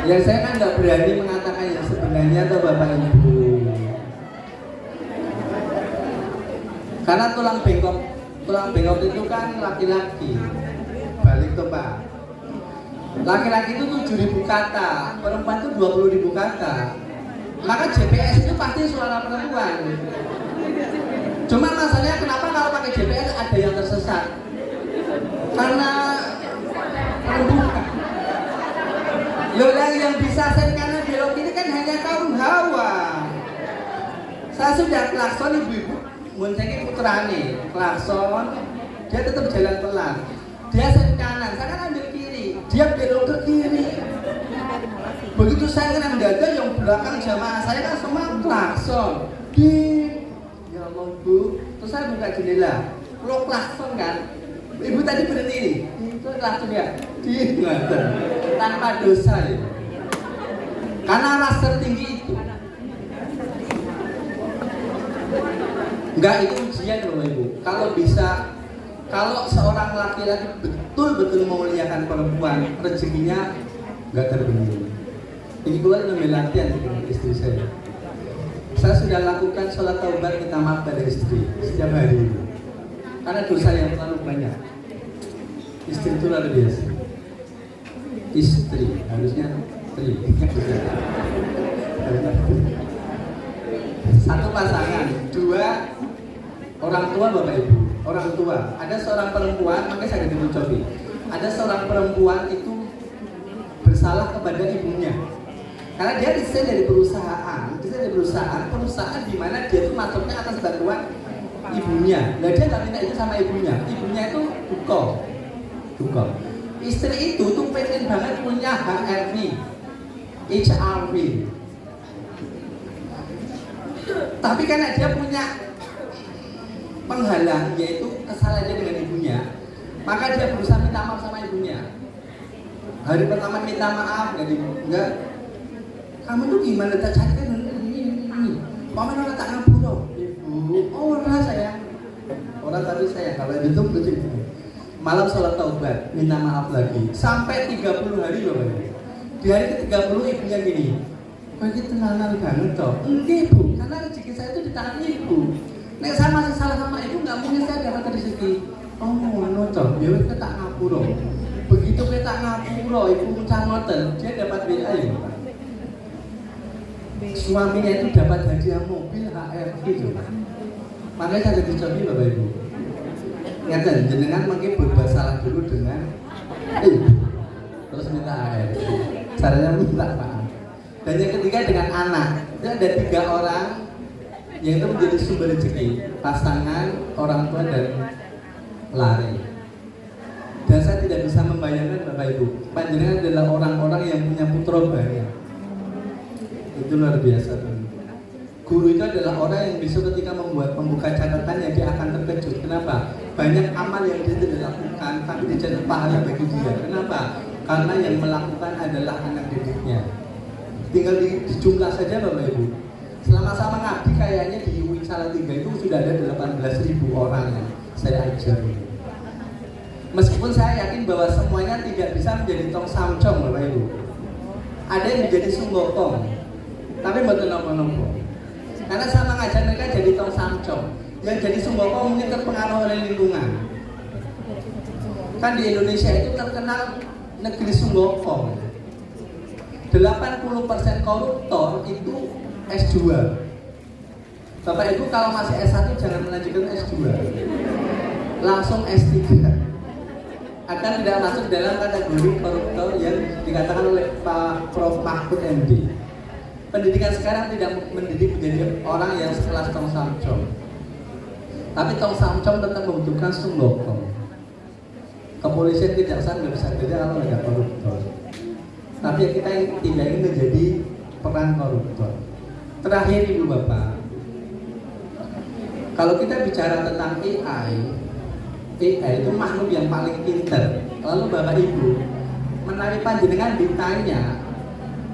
Speaker 4: Ya saya kan nggak berani mengatakan yang sebenarnya atau Bapak Ibu. Karena tulang bengkok itu kan laki-laki. Balik tuh Pak. Laki-laki itu 7.000 kata, perempuan itu 20.000 kata. Maka GPS itu pasti suara perempuan. Cuma masalahnya kenapa kalau pakai GPS ada yang tersesat? Karena perempuan. Loh, yang bisa sen kanan belok kiri kan hanya kaum Hawa. Saya sudah klakson ibu-ibu, muncengin putrane, klakson, dia tetap jalan pelan. Dia sen kanan, saya kan ambil kiri, dia belok ke kiri. Begitu saya kena mendadak, yang belakang jamaah saya kan semua klakson. Ya Allah Bu, terus saya buka jendela, kalau klakson kan, ibu tadi berhenti nih, itu klakson ya, tanpa dosa ya. Karena rasa tinggi itu. Enggak, itu ujian loh Ibu. Kalau seorang laki-laki betul-betul memuliakan perempuan, rezekinya enggak terbendung. Ini keluar lebih latihan dengan istri saya. Saya sudah lakukan sholat taubat minta maaf pada istri setiap hari itu. Karena dosa yang terlalu banyak. Istri itu luar biasa. Istri harusnya tri. Satu pasangan, dua orang tua Bapak Ibu. Orang tua, ada seorang perempuan, makanya saya dicobi. Ada seorang perempuan itu bersalah kepada ibunya. Karena dia desain dari perusahaan di mana dia itu masuknya atas bantuan ibunya. Nah dia nggak minta itu sama ibunya itu duko. Istri itu tuh pengen banget punya HRV. Tapi karena dia punya penghalang, yaitu kesalahannya dengan ibunya, maka dia berusaha minta maaf sama ibunya. Hari pertama minta maaf, enggak. Kamu tuh gimana? Tak cari kan ini. Mama nolak tak ngapura. Ibu, orang sayang. Orang tadi sayang, kalau itu betul. Malam sholat taubat, minta maaf lagi. Sampai 30 hari loh Bapak. Di hari ke-30 ibunya gini. Bagi tenang banget toh. Enggak Bu, karena rezeki saya itu di tangan ibu. Nek saya masih salah sama ibu, nggak mungkin saya dapat rezeki. Oh ngono toh, ya wis tak ngapura. Begitu kita ngapura, ibu ngucap ngoten, dia dapat WA ya. Suaminya itu dapat hadiah mobil HRV itu. Makanya saya dicobi Bapak Ibu. Ngeten, jenengan mungkin berbuat salah dulu dengan terus minta HRV. Caranya minta maaf. Dan yang ketiga dengan anak. Itu ada 3 orang yang itu menjadi sumber rezeki, pasangan, orang tua dan lari. Dan saya tidak bisa membayangkan Bapak Ibu, panjenengan adalah orang-orang yang punya putra banyak. Itu luar biasa. Guru itu adalah orang yang bisa ketika membuka catatannya dia akan terkejut. Kenapa? Banyak amal yang dia tidak lakukan, tapi dicatat pahala bagi dia. Kenapa? Karena yang melakukan adalah anak didiknya. Tinggal dijumlah saja Bapak Ibu. Selama sama ngabdi kayaknya di UI Salatiga itu sudah ada 18.000 orang yang saya ajar. Meskipun saya yakin bahwa semuanya tidak bisa menjadi tong samcong Bapak Ibu. Ada yang menjadi sunggokong, tapi betul nopo-nopo. Karena saya mengajar mereka jadi tong samcong. Yang jadi sunggokong mungkin terpengaruh oleh lingkungan. Kan di Indonesia itu terkenal negeri sunggokong. 80% koruptor itu S2. Bapak Ibu kalau masih S1 jangan melanjutkan S2. Langsung S3. Akan tidak masuk dalam kategori koruptor yang dikatakan oleh Pak Prof. Mahfud MD. Pendidikan sekarang tidak mendidik menjadi orang yang sekelas tong samcong. Tapi tong samcong tetap membutuhkan sunggokong. Kepolisian kejaksaan nggak bisa kerja kalau ada koruptor. Tapi kita tidak ingin menjadi peran koruptor. Terakhir Ibu Bapak, kalau kita bicara tentang AI itu makhluk yang paling pintar. Lalu Bapak Ibu, menawi panjenengan ditanya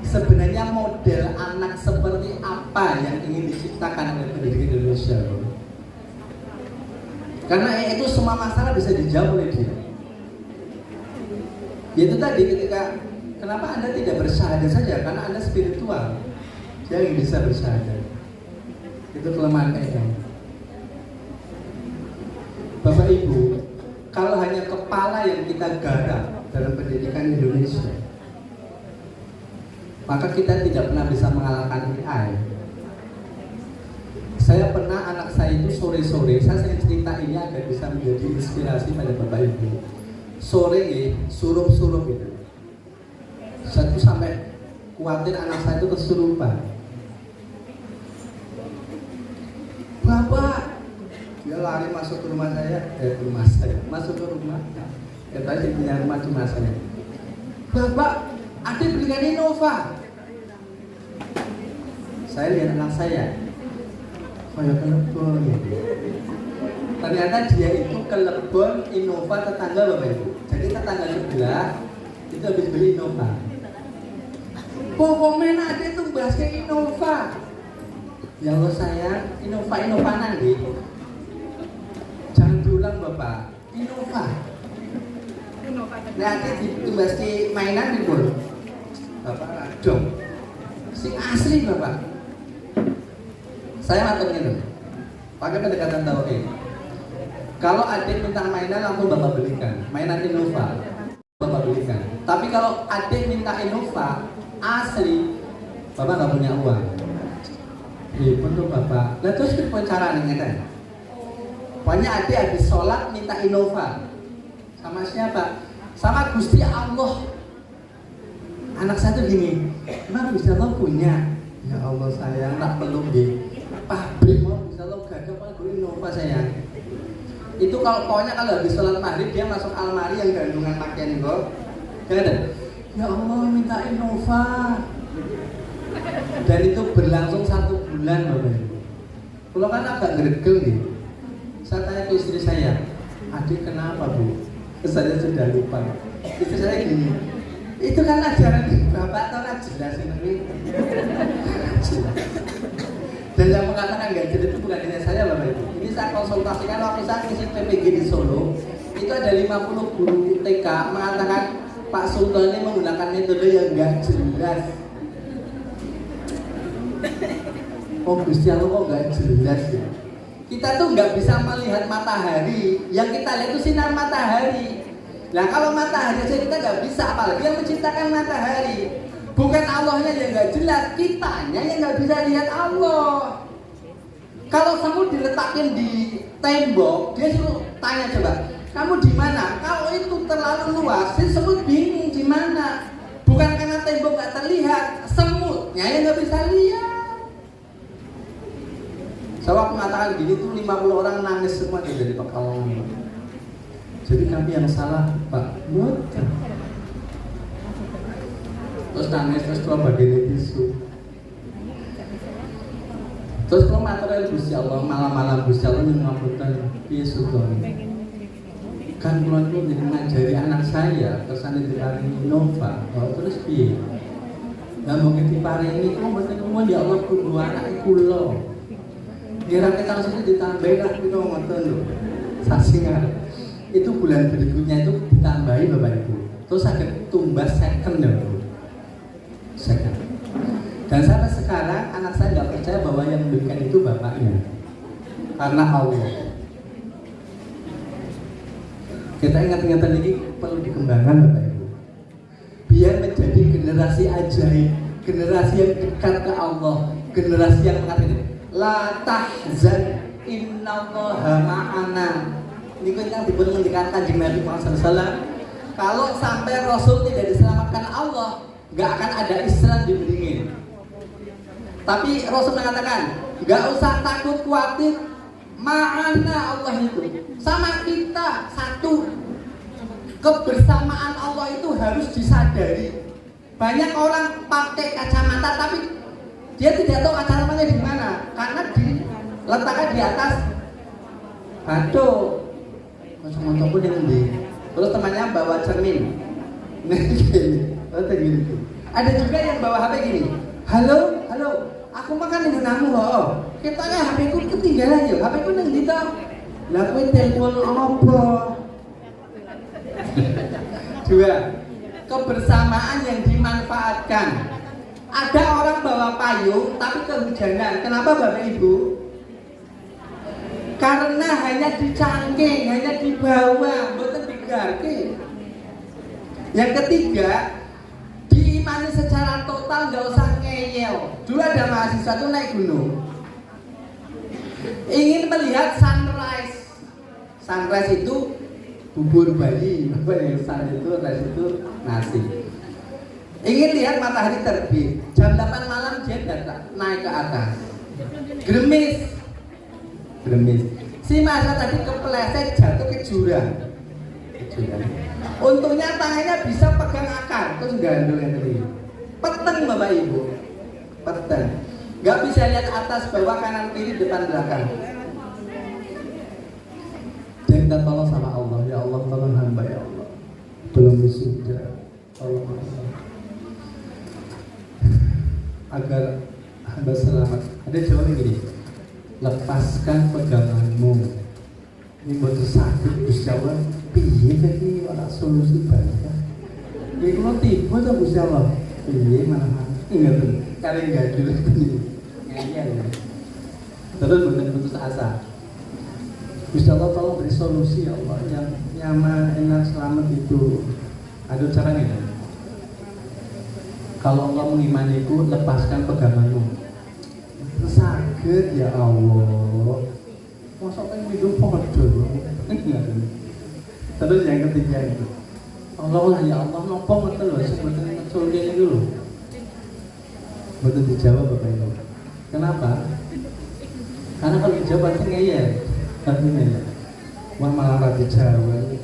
Speaker 4: sebenarnya model anak seperti apa yang ingin diciptakan oleh pendidikan Indonesia? Karena itu semua masalah bisa dijawab oleh dia. Yaitu tadi ketika kenapa Anda tidak bersyahadat saja? Karena Anda spiritual. Dia yang bisa bersyahadat. Itu kelemahan EM. Bapak Ibu, kalau hanya kepala yang kita garap dalam pendidikan Indonesia, maka kita tidak pernah bisa mengalahkan AI. Saya pernah anak saya itu sore-sore, saya sering cerita ini agar bisa menjadi inspirasi pada Bapak Ibu. Sore surup-surup itu. Saya tuh sampai khawatir anak saya itu kesurupan. Bapak, dia lari masuk ke rumah saya, masuk ke rumah. Ya tadi punya rumah cuma saya. Bapak, adik belikan Innova. Saya lihat anak saya, kayak kelebon. Ternyata dia itu kelebon Innova tetangga Bapak Ibu. Jadi tetangga sebelah itu habis beli Innova. Pokoknya adik tuh bahas ke Innova. Ya Allah sayang, Innova nanti. Jangan diulang Bapak, Innova. Nanti ditumbas ke mainan di pun. Bapak dong, si asli Bapak. Saya matur ini, pakai pendekatan tauhid. Kalau adik minta mainan langsung Bapak belikan, mainan Innova, Bapak belikan. Tapi kalau adik minta Innova asli, Bapak nggak punya uang. Untuk Bapak. Nah terus kita cara nih kan? Pokoknya adik habis sholat minta Innova. Sama siapa? Sama Gusti Allah. Anak saya tuh gini, emang Gusti Allah punya? Ya Allah sayang, tak perlu deh. Pabrik mau Gusti Allah gagap apa gue Innova sayang. Itu kalau pokoknya kalau habis sholat maghrib dia masuk almari yang gandungan pakaian itu. Kan? Ya Allah minta Innova. Dan itu berlangsung 1 bulan Bapak Ibu. Kalau kan agak gregel nih. Saya tanya ke istri saya, adik kenapa Bu? Saya sudah lupa. Istri saya gini, itu kan ajaran Bapak tahu lah jelas ini. Dan yang mengatakan gak jelas itu bukan hanya saya Bapak Ibu. Ini saya konsultasikan waktu saya ngisi PPG di Solo. Itu ada 50 guru TK mengatakan Pak Sultan ini menggunakan metode yang gak jelas. Oh Gusti Allah kok nggak jelas ya? Kita tuh nggak bisa melihat matahari. Yang kita lihat itu sinar matahari. Nah kalau matahari aja kita nggak bisa, apalagi yang menciptakan matahari. Bukan Allahnya yang nggak jelas, kitanya yang nggak bisa lihat Allah. Kalau semut diletakin di tembok, dia suruh tanya coba, kamu di mana? Kalau itu terlalu luas, si semut bingung di mana. Bukan karena tembok nggak terlihat, semutnya yang nggak bisa lihat. Saya waktu mengatakan gini tuh 50 orang nangis semua dari Pekalongan. Jadi kami yang salah Pak. Terus nangis terus keluar bagian tisu. Terus kalau material Gusti Allah malam-malam Gusti Allah yang mengapunten piye sugeng. Kan kula itu ngajari anak saya kersane diparingi Innova. Oh, terus piye? Lah mung diparingi kok mboten umum ya Allah kudu anak kula. Kira kita langsung ditambahin lah itu ngoten loh. Sasingan. Itu bulan berikutnya itu ditambahi Bapak Ibu. Terus agak tumbas second ya Bu. Second. Dan sampai sekarang anak saya nggak percaya bahwa yang memberikan itu bapaknya. Karena Allah. Kita ingat-ingatan lagi perlu dikembangkan Bapak Ibu. Biar menjadi generasi ajaib, generasi yang dekat ke Allah, generasi yang mengatakan la tahzan innallaha ma'ana. Ini kan diberi mendikan Kanjeng Nabi Muhammad SAW. Kalau sampai Rasul tidak diselamatkan Allah, nggak akan ada Islam di beringin. Tapi Rasul mengatakan, nggak usah takut khawatir, ma'ana Allah itu sama kita satu. Kebersamaan Allah itu harus disadari. Banyak orang pakai kacamata tapi dia tidak tahu kacamatanya di mana, karena diletakkan di atas batu. Kacamata pun yang di. Terus temannya bawa cermin. Nih, gini. Ada juga yang bawa HP gini, halo, aku makan dengan kamu loh. Ketoknya HP ku ketinggalan ya, HP ku nang ndi to? Lah kowe telepon apa? Dua, kebersamaan yang dimanfaatkan. Ada orang bawa payung tapi kehujanan. Kenapa Bapak Ibu? Karena hanya dicangking, hanya dibawa, bukan digarke. Yang ketiga, diimani secara total, nggak usah ngeyel. Dulu ada mahasiswa tuh naik gunung, ingin melihat sunrise. Sunrise itu bubur bayi, sun itu, rice itu nasi. Ingin lihat matahari terbit, jam 8 malam dia datang naik ke atas. Gerimis. Si masa tadi kepleset jatuh ke jurang. Untungnya tangannya bisa pegang akar, terus gandul yang tadi. Peteng Bapak Ibu, peteng. Gak bisa lihat atas, bawah, kanan, kiri, depan, belakang.
Speaker 2: Dan kita tolong sama Allah, ya Allah tolong hamba ya Allah. Belum wisuda, tolong Allah. Agar hamba selamat. Ada jawaban gini, lepaskan peganganmu. Ini buat sakit, Gusti Allah. Piye tadi orang solusi banyak. Ini kalau tiba tuh Gusti Allah. Piye mana? Enggak tuh. Kalian enggak dulu ini. Ngeyel. Terus benar putus asa. Gusti Allah tolong beri solusi ya Allah yang nyaman, enak, selamat itu. Ada caranya kan? Kalau Allah mengimaniku, lepaskan peganganmu. Sakit ya Allah. Masa pengen hidup podo. Terus yang ketiga itu, Allah ya Allah nopo ngoten lho, sebetulnya ngecul ini dulu. Betul dijawab Bapak Ibu. Kenapa? Karena kalau dijawab pasti ngeyel. Artinya ya, wah malah rati Jawa.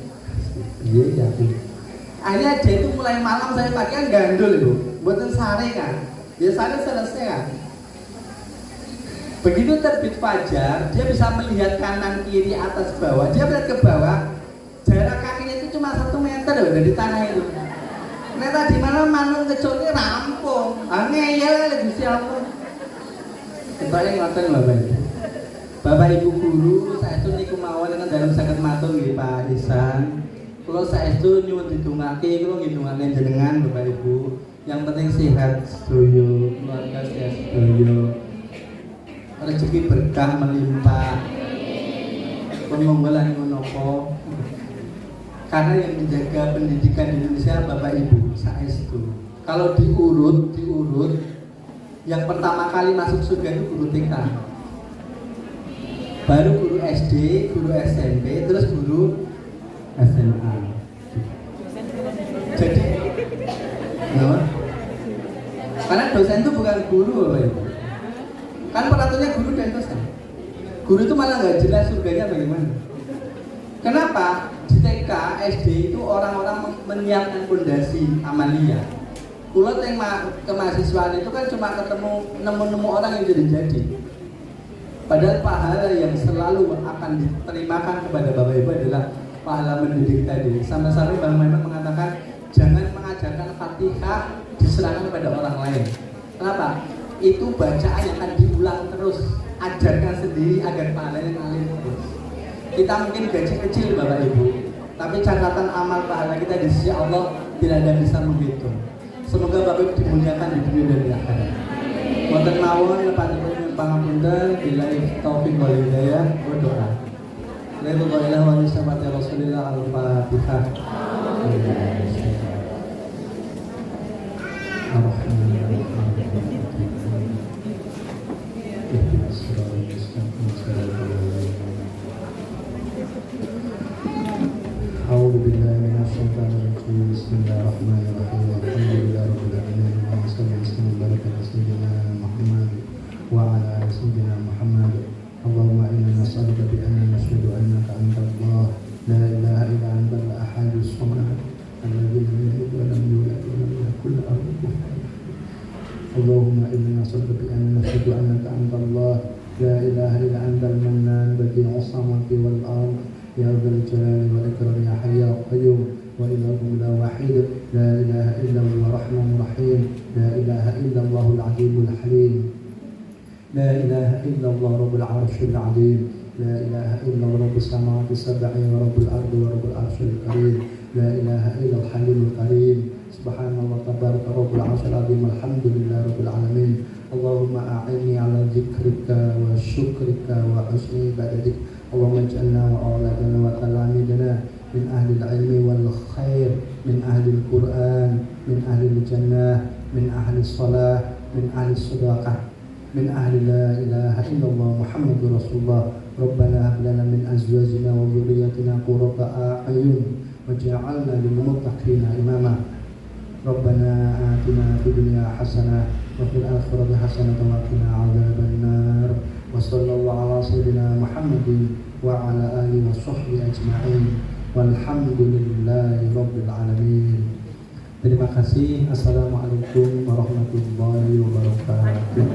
Speaker 2: Iya ya.
Speaker 4: Akhirnya dia itu mulai malam saya pagi kan gandul itu, buatan sare kan. Dia sare selesai kan. Begitu terbit fajar, dia bisa melihat kanan kiri atas bawah. Dia melihat ke bawah, jarak kakinya itu cuma 1 meter loh dari tanah itu. Ternyata di mana manung kecil ini rampung. Ngeyel lagi Gusti Allah. Kembali ngoten Bapak Ibu. Bapak Ibu guru, saya itu niku mawon dengan dalam saged matur nggih Pak Ihsan. Kalau saya itu nyuwun didongake, kalau ngidongake jenengan Bapak Ibu. Yang penting sehat sedoyo, keluarga sehat sedoyo. Rezeki berkah melimpah. Pemonggolan ngonopo. Karena yang menjaga pendidikan di Indonesia Bapak Ibu saestu. Kalau diurut, yang pertama kali masuk surga itu guru TK. Baru guru SD, guru SMP, terus guru SMA. Jadi, no? Karena dosen itu bukan guru Bapak Ibu. Kan peraturannya guru dan dosen. Guru itu malah nggak jelas surganya bagaimana. Kenapa? Di TK, SD itu orang-orang menyiapkan fondasi amalia. Kulo yang kemahasiswaan itu kan cuma ketemu nemu-nemu orang yang jadi. Padahal pahala yang selalu akan diterimakan kepada Bapak Ibu adalah pahala mendidik tadi. Sampai-sampai Bang Memang mengatakan jangan mengajarkan Fatihah diserahkan kepada orang lain. Kenapa? Itu bacaan yang akan diulang terus. Ajarkan sendiri agar pahalanya ngalir terus. Kita mungkin gaji kecil Bapak Ibu, tapi catatan amal pahala kita di sisi Allah tidak ada bisa menghitung. Semoga Bapak Ibu dimuliakan di dunia dan di akhirat. Wonten mawon panjenengan pangapunten billahi taufik wal hidayah wa doa. La ilaha illallah wa sallallahu Rasulillah al-Fatihah.
Speaker 2: أعوذ بالله من الشيطان الرجيم بسم الله الرحمن الرحيم الحمد لله رب العالمين اللهم صل وسلم وبارك على سيدنا محمد وعلى آل سيدنا محمد اللهم إنا نسألك بأننا نشهد أنك أنت الله لا إله إلا أنت الأحد الصمد الذي لم يلد ولم يولد ولم يكن له كفوا أحد اللهم إنا نسألك بأننا نشهد أنك أنت الله لا إله إلا أنت المنان بديع السماوات والأرض يا ذا الجلال والإكرام يا حي يا قيوم وإلهكم لا واحد لا إله إلا هو الرحمن الرحيم لا إله إلا الله العظيم الحليم لا إله إلا الله رب العرش العظيم لا إله إلا رب السماوات السبع ورب الأرض ورب العرش الكريم لا إله إلا الحليم الكريم سبحان الله تبارك رب العرش العظيم الحمد لله رب العالمين اللهم أعني على ذكرك وشكرك وحسن عبادتك اللهم اجعلنا وأولادنا وتلاميذنا من أهل العلم والخير من أهل القرآن من أهل الجنة من أهل الصلاة من أهل الصداقة من أهل لا إله إلا الله محمد رسول الله ربنا هب لنا من أزواجنا وذرياتنا قرة أعين وجعلنا للمتقين إماما ربنا آتنا في الدنيا حسنة وفي الآخرة حسنة وقنا عذاب النار وصلى الله على سيدنا محمد وعلى آله وصحبه أجمعين والحمد لله رب العالمين. Terima kasih. Assalamualaikum warahmatullahi wabarakatuh.